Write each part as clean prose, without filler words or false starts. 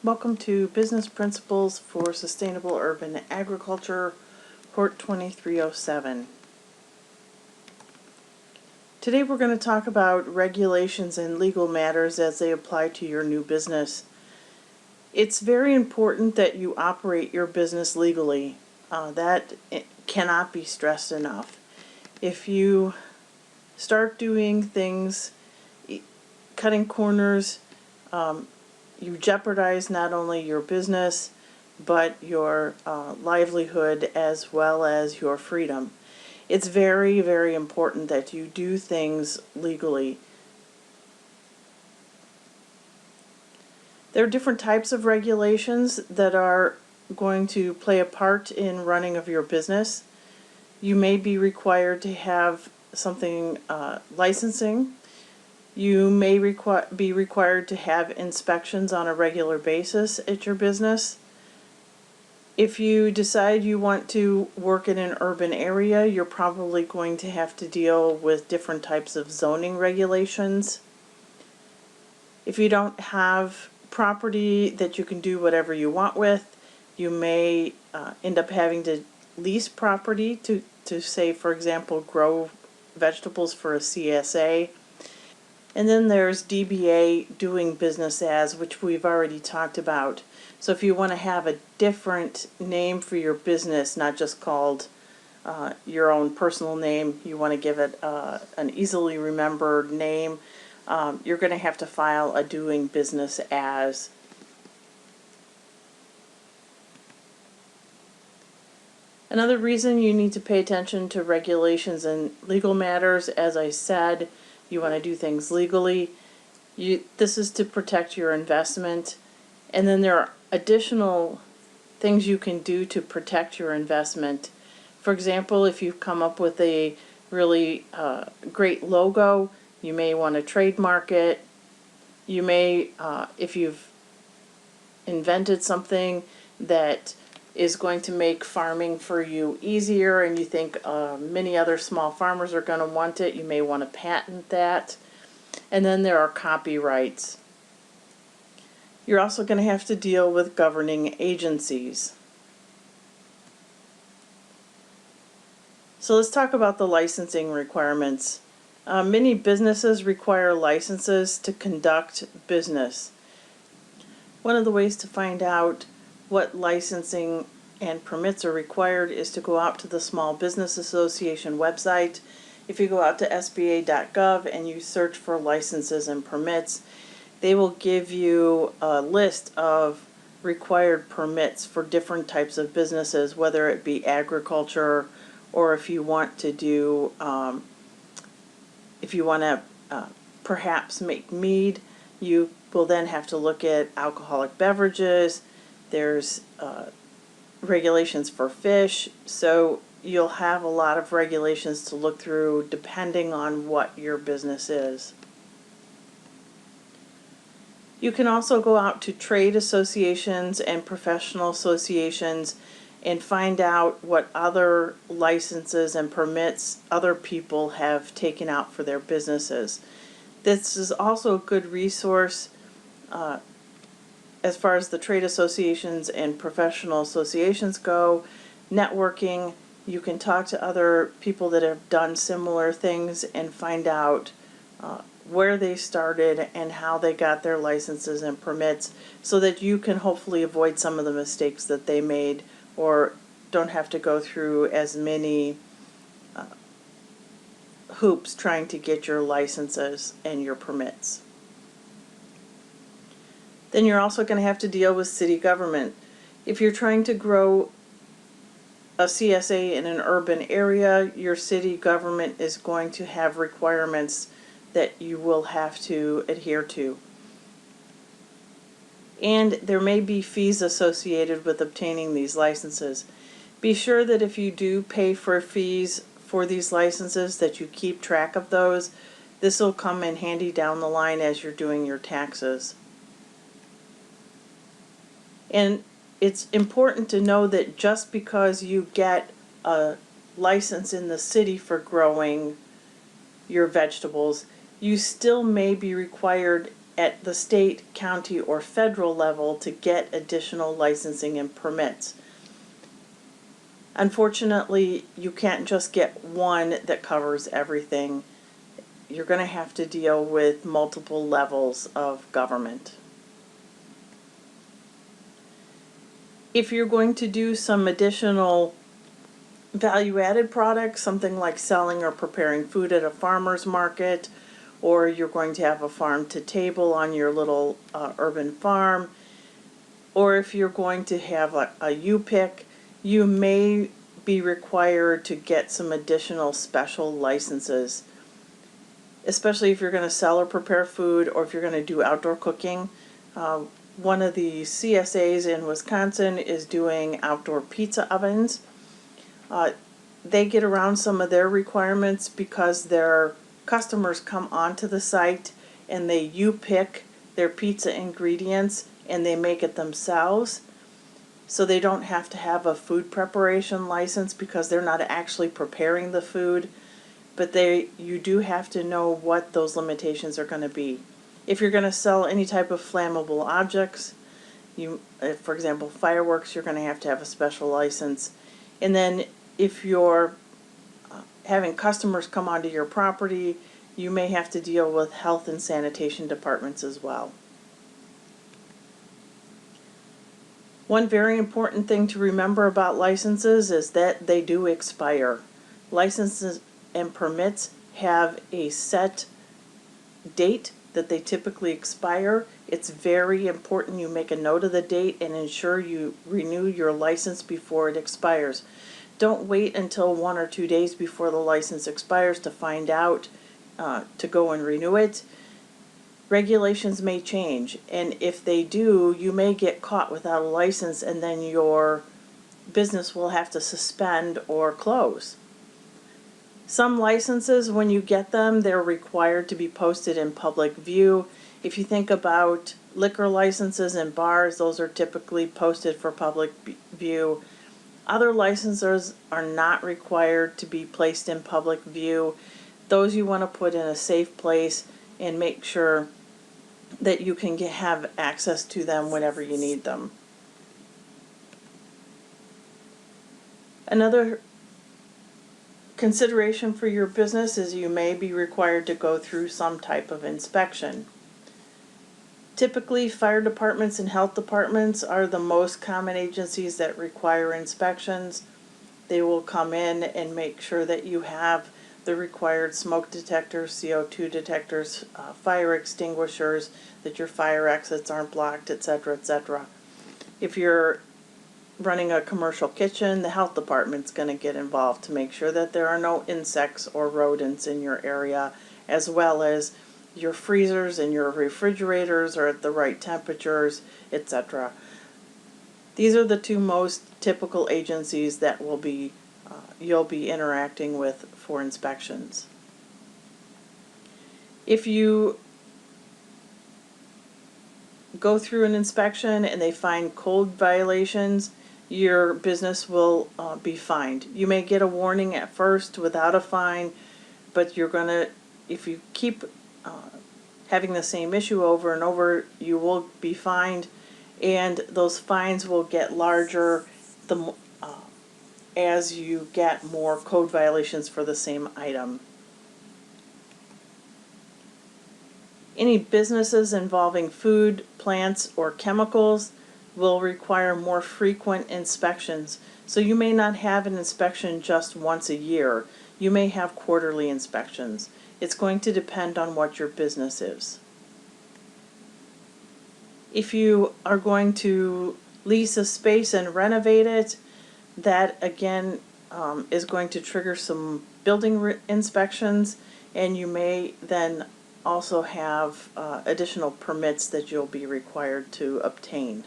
Welcome to Business Principles for Sustainable Urban Agriculture, HORT2307. Today we're going to talk about regulations and legal matters as they apply to your new business. It's very important that you operate your business legally. That cannot be stressed enough. If you start doing things, cutting corners, you jeopardize not only your business, but your livelihood as well as your freedom. It's very, very important that you do things legally. There are different types of regulations that are going to play a part in running of your business. You may be required to have something licensing. You may be required to have inspections on a regular basis at your business. If you decide you want to work in an urban area, you're probably going to have to deal with different types of zoning regulations. If you don't have property that you can do whatever you want with, you may end up having to lease property to say, for example, grow vegetables for a CSA. And then there's DBA, doing business as, which we've already talked about. So if you want to have a different name for your business, not just called your own personal name, you want to give it an easily remembered name, you're going to have to file a doing business as. Another reason you need to pay attention to regulations and legal matters, as I said, you want to do things legally. This is to protect your investment. And then there are additional things you can do to protect your investment. For example, if you've come up with a really great logo, you may want to trademark it. You may, if you've invented something that is going to make farming for you easier and you think many other small farmers are going to want it, you may want to patent that. And then there are copyrights. You're also going to have to deal with governing agencies. So let's talk about the licensing requirements. Many businesses require licenses to conduct business. One of the ways to find out what licensing and permits are required is to go out to the Small Business Association website. If you go out to sba.gov and you search for licenses and permits, they will give you a list of required permits for different types of businesses, whether it be agriculture or if you want to do, if you want to perhaps make mead, you will then have to look at alcoholic beverages. There's regulations for fish, so you'll have a lot of regulations to look through depending on what your business is. You can also go out to trade associations and professional associations and find out what other licenses and permits other people have taken out for their businesses. This is also a good resource as far as the trade associations and professional associations go. Networking, you can talk to other people that have done similar things and find out where they started and how they got their licenses and permits so that you can hopefully avoid some of the mistakes that they made or don't have to go through as many hoops trying to get your licenses and your permits. Then you're also going to have to deal with city government. If you're trying to grow a CSA in an urban area, your city government is going to have requirements that you will have to adhere to. And there may be fees associated with obtaining these licenses. Be sure that if you do pay for fees for these licenses that you keep track of those. This will come in handy down the line as you're doing your taxes. And it's important to know that just because you get a license in the city for growing your vegetables, you still may be required at the state, county, or federal level to get additional licensing and permits. Unfortunately, you can't just get one that covers everything. You're going to have to deal with multiple levels of government. If you're going to do some additional value-added products, something like selling or preparing food at a farmer's market, or you're going to have a farm-to-table on your little urban farm, or if you're going to have a U-Pick, you may be required to get some additional special licenses, especially if you're going to sell or prepare food, or if you're going to do outdoor cooking. One of the CSAs in Wisconsin is doing outdoor pizza ovens. They get around some of their requirements because their customers come onto the site and they U-Pick their pizza ingredients and they make it themselves. So they don't have to have a food preparation license because they're not actually preparing the food. But you do have to know what those limitations are going to be. If you're going to sell any type of flammable objects, for example, fireworks, you're going to have a special license. And then if you're having customers come onto your property, you may have to deal with health and sanitation departments as well. One very important thing to remember about licenses is that they do expire. Licenses and permits have a set date that they typically expire. It's very important you make a note of the date and ensure you renew your license before it expires. Don't wait until 1 or 2 days before the license expires to find out to go and renew it. Regulations may change, and if they do, you may get caught without a license and then your business will have to suspend or close. Some licenses, when you get them, they're required to be posted in public view. If you think about liquor licenses and bars, those are typically posted for public view. Other licenses are not required to be placed in public view. Those you want to put in a safe place and make sure that you can have access to them whenever you need them. Another consideration for your business is you may be required to go through some type of inspection. Typically, fire departments and health departments are the most common agencies that require inspections. They will come in and make sure that you have the required smoke detectors, CO2 detectors, fire extinguishers, that your fire exits aren't blocked, etc., etc. If you're running a commercial kitchen, the health department's going to get involved to make sure that there are no insects or rodents in your area, as well as your freezers and your refrigerators are at the right temperatures, etc. These are the two most typical agencies that you'll be interacting with for inspections. If you go through an inspection and they find code violations, your business will be fined. You may get a warning at first without a fine, but if you keep having the same issue over and over, you will be fined, and those fines will get larger as you get more code violations for the same item. Any businesses involving food, plants, or chemicals will require more frequent inspections. So you may not have an inspection just once a year. You may have quarterly inspections. It's going to depend on what your business is. If you are going to lease a space and renovate it, that again is going to trigger some building inspections, and you may then also have additional permits that you'll be required to obtain.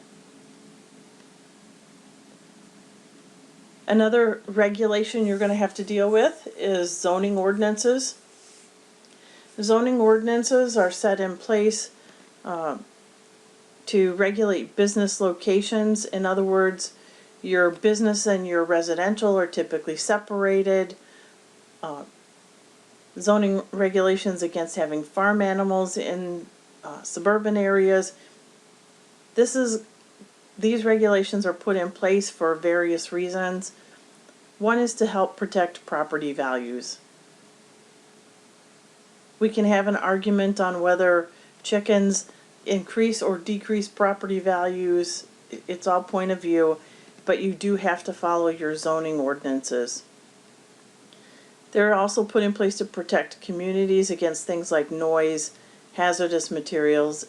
Another regulation you're going to have to deal with is zoning ordinances. Zoning ordinances are set in place to regulate business locations. In other words, your business and your residential are typically separated. Zoning regulations against having farm animals in suburban areas. These regulations are put in place for various reasons. One is to help protect property values. We can have an argument on whether chickens increase or decrease property values. It's all point of view, but you do have to follow your zoning ordinances. They're also put in place to protect communities against things like noise, hazardous materials,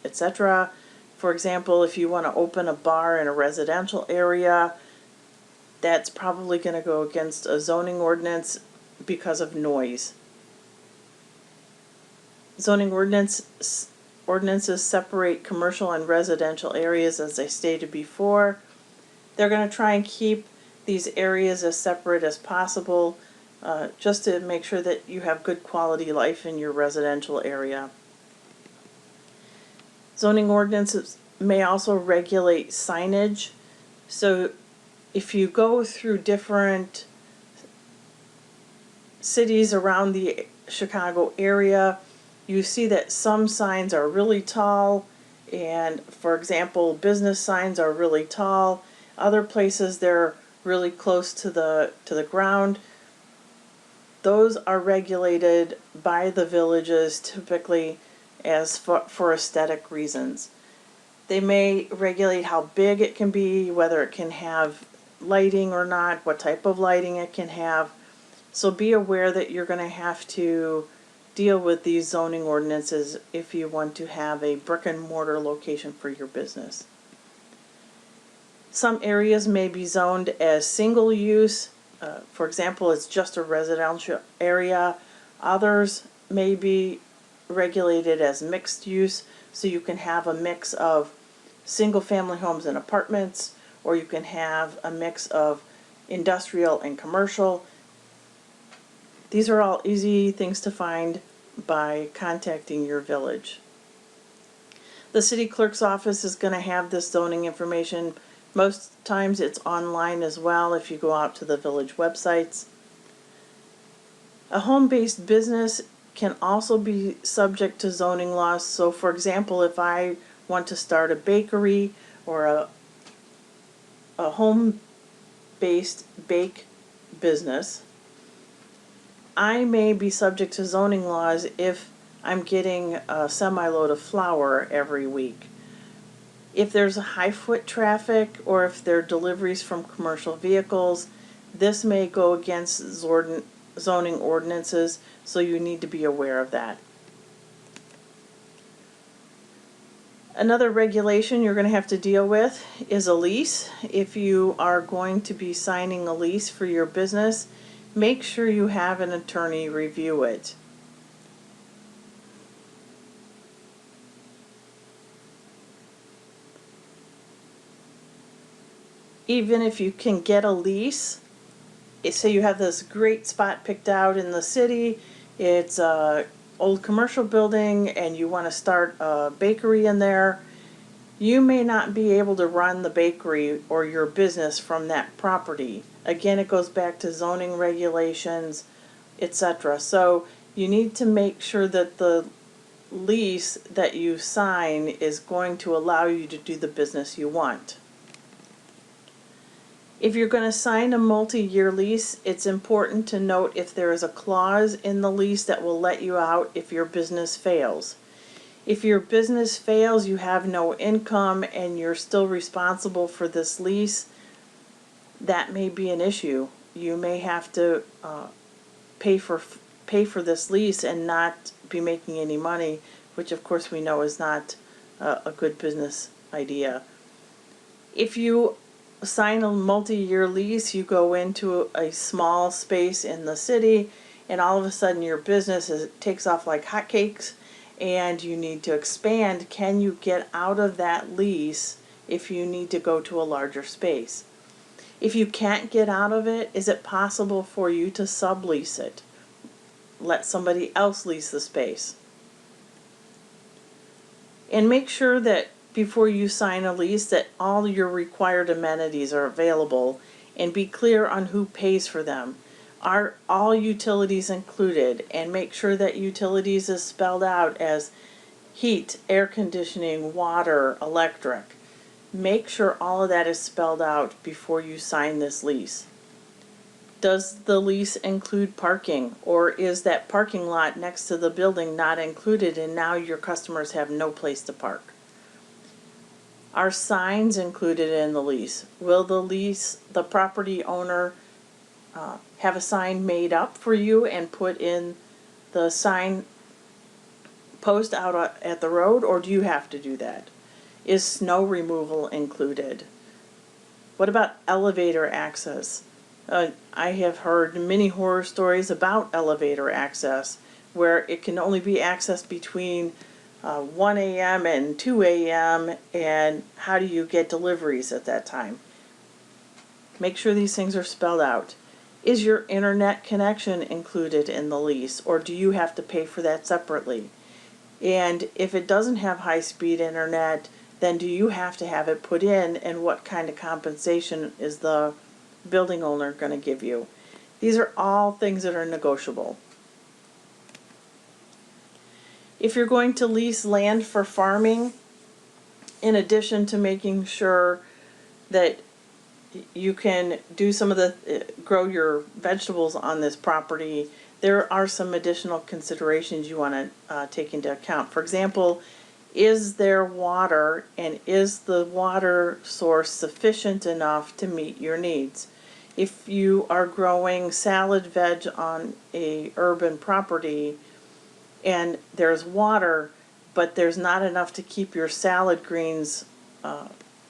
etc. For example, if you want to open a bar in a residential area, that's probably going to go against a zoning ordinance because of noise. Zoning ordinances separate commercial and residential areas, as I stated before. They're going to try and keep these areas as separate as possible, just to make sure that you have good quality life in your residential area. Zoning ordinances may also regulate signage. So if you go through different cities around the Chicago area, you see that some signs are really tall, and for example, business signs are really tall. Other places they're really close to the ground. Those are regulated by the villages typically as for aesthetic reasons. They may regulate how big it can be, whether it can have lighting or not, what type of lighting it can have. So be aware that you're going to have to deal with these zoning ordinances if you want to have a brick and mortar location for your business. Some areas may be zoned as single use. For example, it's just a residential area. Others may be regulated as mixed use, so you can have a mix of single family homes and apartments, or you can have a mix of industrial and commercial. These are all easy things to find by contacting your village. The city clerk's office is going to have this zoning information. Most times it's online as well if you go out to the village websites. A home-based business can also be subject to zoning laws. So for example, if I want to start a bakery or a home-based bake business, I may be subject to zoning laws if I'm getting a semi-load of flour every week. If there's a high foot traffic or if there are deliveries from commercial vehicles, this may go against zoning ordinances, so you need to be aware of that. Another regulation you're going to have to deal with is a lease. If you are going to be signing a lease for your business, make sure you have an attorney review it. Even if you can get a lease, say you have this great spot picked out in the city, it's a old commercial building and you want to start a bakery in there, you may not be able to run the bakery or your business from that property. Again, it goes back to zoning regulations, etc. So you need to make sure that the lease that you sign is going to allow you to do the business you want. If you're going to sign a multi-year lease, it's important to note if there is a clause in the lease that will let you out if your business fails. If your business fails, you have no income and you're still responsible for this lease, that may be an issue. You may have to pay for this lease and not be making any money, which of course we know is not a good business idea. If you sign a multi-year lease, you go into a small space in the city and all of a sudden your business takes off like hotcakes and you need to expand. Can you get out of that lease if you need to go to a larger space? If you can't get out of it, is it possible for you to sublease it? Let somebody else lease the space. And make sure that before you sign a lease that all your required amenities are available, and be clear on who pays for them. Are all utilities included? And make sure that utilities is spelled out as heat, air conditioning, water, electric. Make sure all of that is spelled out before you sign this lease. Does the lease include parking, or is that parking lot next to the building not included and now your customers have no place to park? Are signs included in the lease? Will the property owner have a sign made up for you and put in the sign post out at the road, or do you have to do that? Is snow removal included? What about elevator access? I have heard many horror stories about elevator access where it can only be accessed between 1 a.m. and 2 a.m. and how do you get deliveries at that time? Make sure these things are spelled out. Is your internet connection included in the lease, or do you have to pay for that separately? And if it doesn't have high-speed internet, then do you have to have it put in, and what kind of compensation is the building owner going to give you? These are all things that are negotiable. If you're going to lease land for farming, in addition to making sure that you can do some of the grow your vegetables on this property, there are some additional considerations you want to take into account. For example, is there water, and is the water source sufficient enough to meet your needs? If you are growing salad veg on a urban property and there's water, but there's not enough to keep your salad greens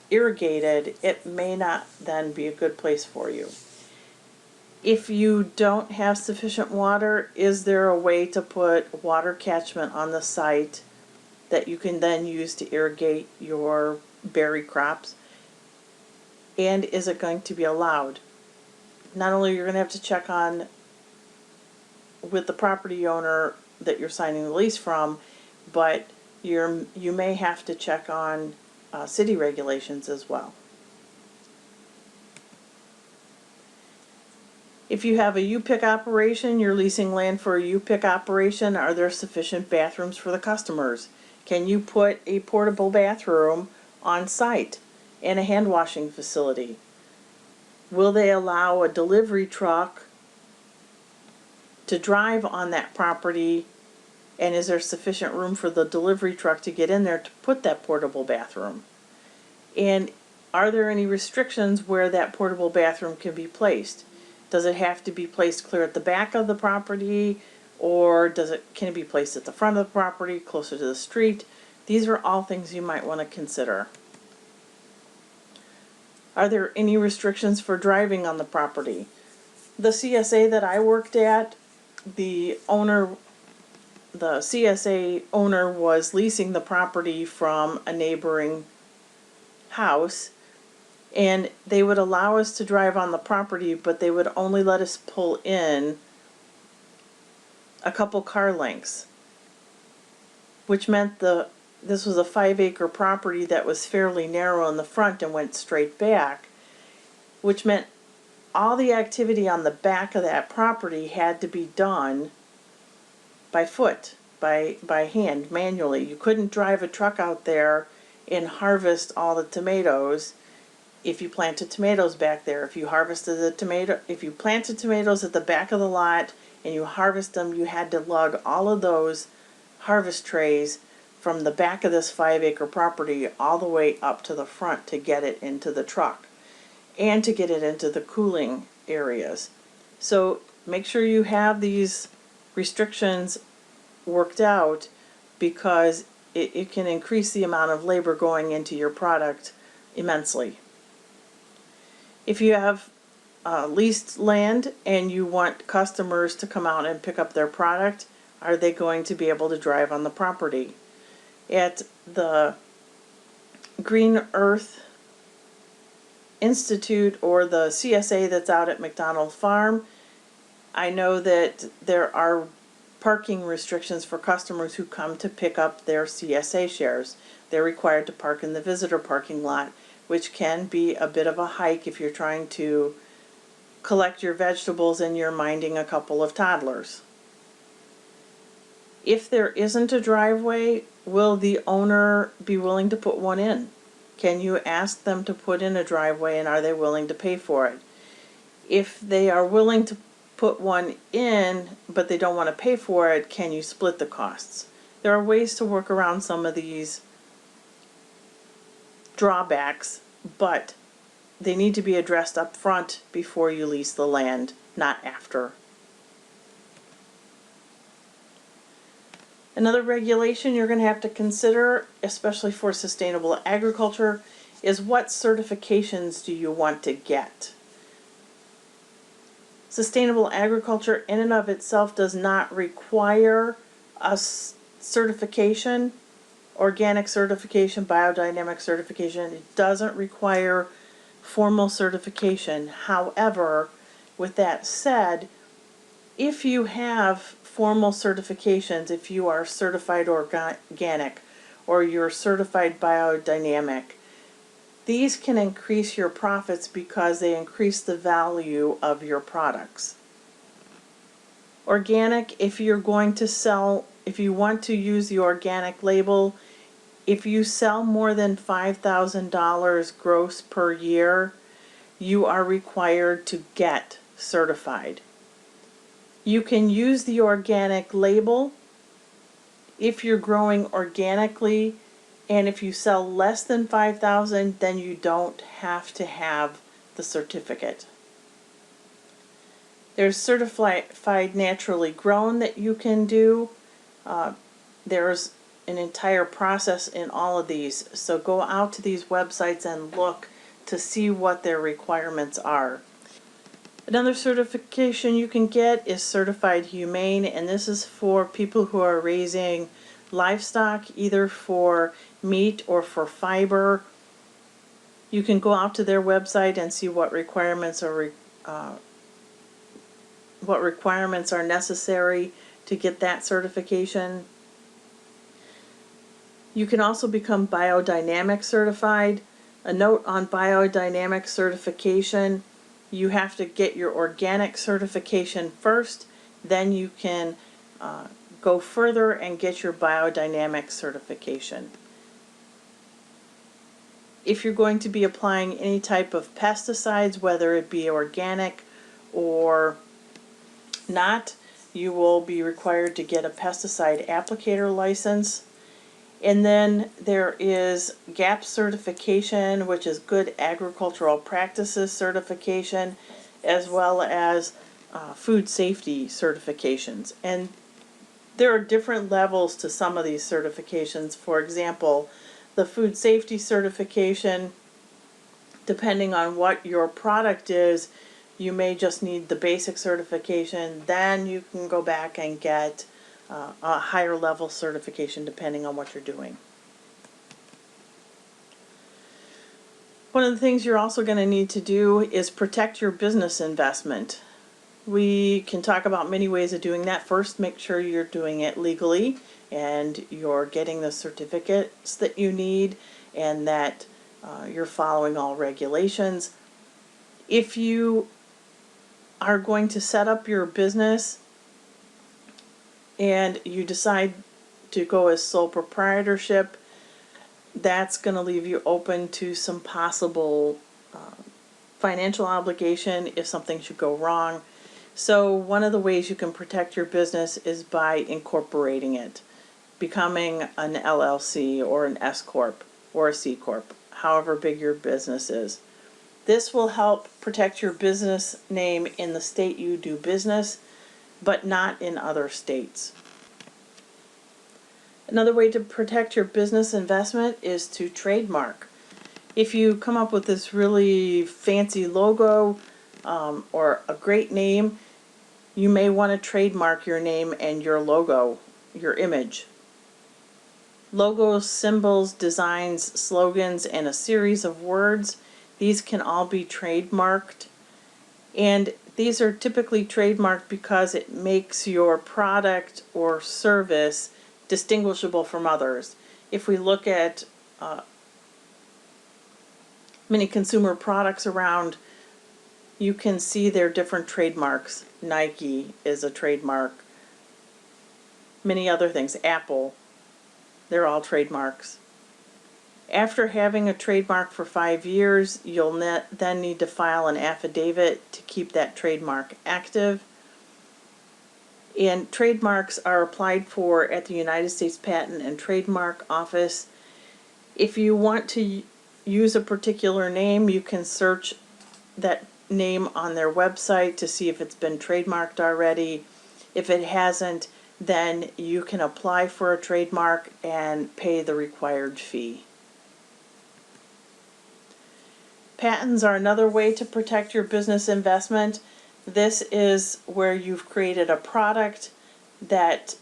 irrigated, it may not then be a good place for you. If you don't have sufficient water, is there a way to put water catchment on the site that you can then use to irrigate your berry crops? And is it going to be allowed? Not only you're going to have to check on with the property owner that you're signing the lease from, but you may have to check on city regulations as well. If you have a U-Pick operation, you're leasing land for a U-Pick operation, are there sufficient bathrooms for the customers? Can you put a portable bathroom on site and a hand washing facility? Will they allow a delivery truck to drive on that property, and is there sufficient room for the delivery truck to get in there to put that portable bathroom? And are there any restrictions where that portable bathroom can be placed? Does it have to be placed clear at the back of the property, or can it be placed at the front of the property, closer to the street? These are all things you might want to consider. Are there any restrictions for driving on the property? The CSA that I worked at, the CSA owner was leasing the property from a neighboring house, and they would allow us to drive on the property, but they would only let us pull in a couple car lengths, which meant this was a 5-acre property that was fairly narrow in the front and went straight back, which meant all the activity on the back of that property had to be done by foot, by hand, manually. You couldn't drive a truck out there and harvest all the tomatoes if you planted tomatoes back there. If you planted tomatoes at the back of the lot and you harvest them, you had to lug all of those harvest trays from the back of this 5-acre property all the way up to the front to get it into the truck and to get it into the cooling areas. So make sure you have these restrictions worked out, because it can increase the amount of labor going into your product immensely. If you have leased land and you want customers to come out and pick up their product, are they going to be able to drive on the property? At the Green Earth Institute, or the CSA that's out at McDonald Farm, I know that there are parking restrictions for customers who come to pick up their CSA shares. They're required to park in the visitor parking lot, which can be a bit of a hike if you're trying to collect your vegetables and you're minding a couple of toddlers. If there isn't a driveway, will the owner be willing to put one in? Can you ask them to put in a driveway, and are they willing to pay for it? If they are willing to put one in, but they don't want to pay for it, can you split the costs? There are ways to work around some of these drawbacks, but they need to be addressed up front before you lease the land, not after. Another regulation you're going to have to consider, especially for sustainable agriculture, is what certifications do you want to get? Sustainable agriculture in and of itself does not require a certification, organic certification, biodynamic certification. It doesn't require formal certification. However, with that said, if you have formal certifications, if you are certified organic or you're certified biodynamic, these can increase your profits because they increase the value of your products. Organic, if you're going to sell, if you want to use the organic label, if you sell more than $5,000 gross per year, you are required to get certified. You can use the organic label if you're growing organically, and if you sell less than 5,000, then you don't have to have the certificate. There's certified naturally grown that you can do. There's an entire process in all of these, so go out to these websites and look to see what their requirements are. Another certification you can get is certified humane, and this is for people who are raising livestock, either for meat or for fiber. You can go out to their website and see what requirements are necessary to get that certification. You can also become biodynamic certified. A note on biodynamic certification: you have to get your organic certification first, then you can go further and get your biodynamic certification. If you're going to be applying any type of pesticides, whether it be organic or not, you will be required to get a pesticide applicator license. And then there is GAP certification, which is Good Agricultural Practices certification, as well as food safety certifications. And there are different levels to some of these certifications. For example, the food safety certification, depending on what your product is, you may just need the basic certification. Then you can go back and get a higher level certification depending on what you're doing. One of the things you're also going to need to do is protect your business investment. We can talk about many ways of doing that. First, make sure you're doing it legally and you're getting the certificates that you need and that you're following all regulations. If you are going to set up your business and you decide to go as sole proprietorship, that's going to leave you open to some possible financial obligation if something should go wrong. So one of the ways you can protect your business is by incorporating it, becoming an LLC or an S Corp or a C Corp, however big your business is. This will help protect your business name in the state you do business, but not in other states. Another way to protect your business investment is to trademark. If you come up with this really fancy logo or a great name, you may want to trademark your name and your logo, your image. Logos, symbols, designs, slogans, and a series of words, these can all be trademarked. And these are typically trademarked because it makes your product or service distinguishable from others. If we look at many consumer products around, you can see their different trademarks. Nike is a trademark. many other things. Apple, they're all trademarks. After having a trademark for 5 years, you'll then need to file an affidavit to keep that trademark active. And trademarks are applied for at the United States Patent and Trademark Office. If you want to use a particular name, you can search that name on their website to see if it's been trademarked already. If it hasn't, then you can apply for a trademark and pay the required fee. Patents are another way to protect your business investment. This is where you've created a product that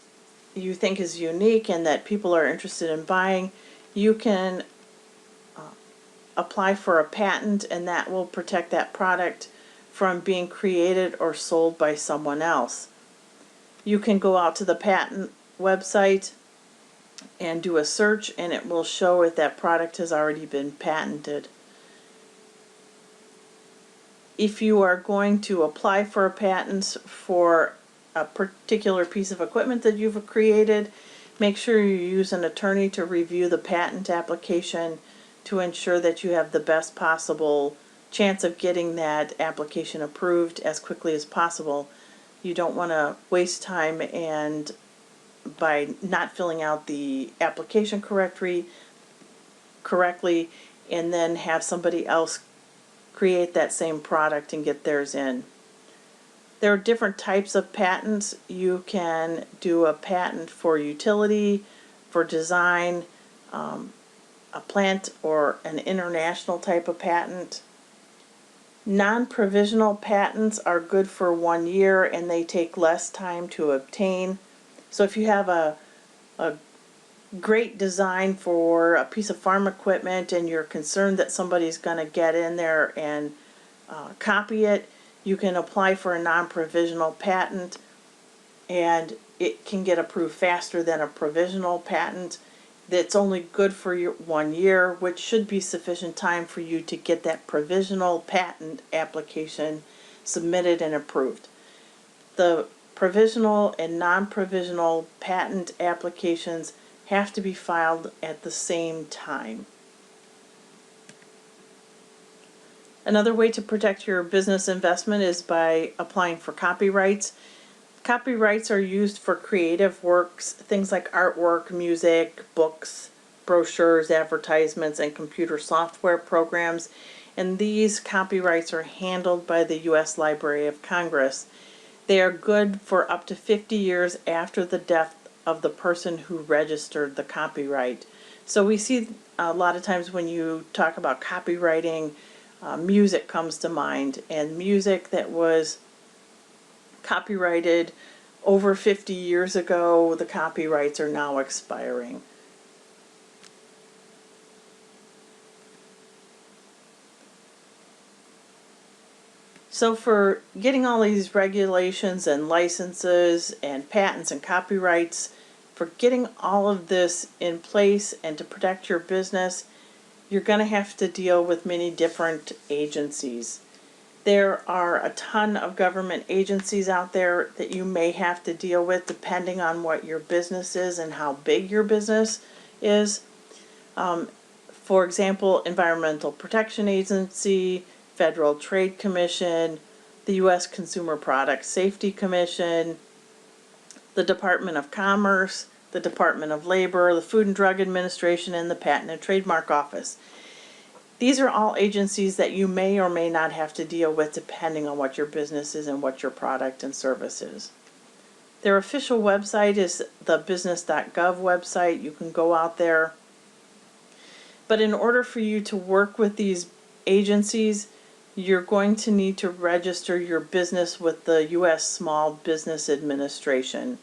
you think is unique and that people are interested in buying. You can apply for a patent, and that will protect that product from being created or sold by someone else. You can go out to the patent website and do a search, and it will show if that product has already been patented. If you are going to apply for a patent for a particular piece of equipment that you've created, make sure you use an attorney to review the patent application to ensure that you have the best possible chance of getting that application approved as quickly as possible. You don't want to waste time and by not filling out the application correctly and then have somebody else create that same product and get theirs in. There are different types of patents. You can do a patent for utility, for design, a plant or an international type of patent. Non-provisional patents are good for 1 year and they take less time to obtain. So if you have a great design for a piece of farm equipment and you're concerned that somebody's going to get in there and copy it, you can apply for a non-provisional patent and it can get approved faster than a provisional patent. That's only good for 1 year, which should be sufficient time for you to get that provisional patent application submitted and approved. The provisional and non-provisional patent applications have to be filed at the same time. Another way to protect your business investment is by applying for copyrights. Copyrights are used for creative works, things like artwork, music, books, brochures, advertisements, and computer software programs. And these copyrights are handled by the U.S. Library of Congress. They are good for up to 50 years after the death of the person who registered the copyright. So we see a lot of times when you talk about copywriting, music comes to mind, and music that was copyrighted over 50 years ago, the copyrights are now expiring. So for getting all these regulations and licenses and patents and copyrights, for getting all of this in place and to protect your business, you're going to have to deal with many different agencies. There are a ton of government agencies out there that you may have to deal with depending on what your business is and how big your business is. For example, Environmental Protection Agency, Federal Trade Commission, the U.S. Consumer Product Safety Commission, the Department of Commerce, the Department of Labor, the Food and Drug Administration, and the Patent and Trademark Office. These are all agencies that you may or may not have to deal with depending on what your business is and what your product and service is. Their official website is the business.gov website. You can go out there. But in order for you to work with these agencies, you're going to need to register your business with the U.S. Small Business Administration.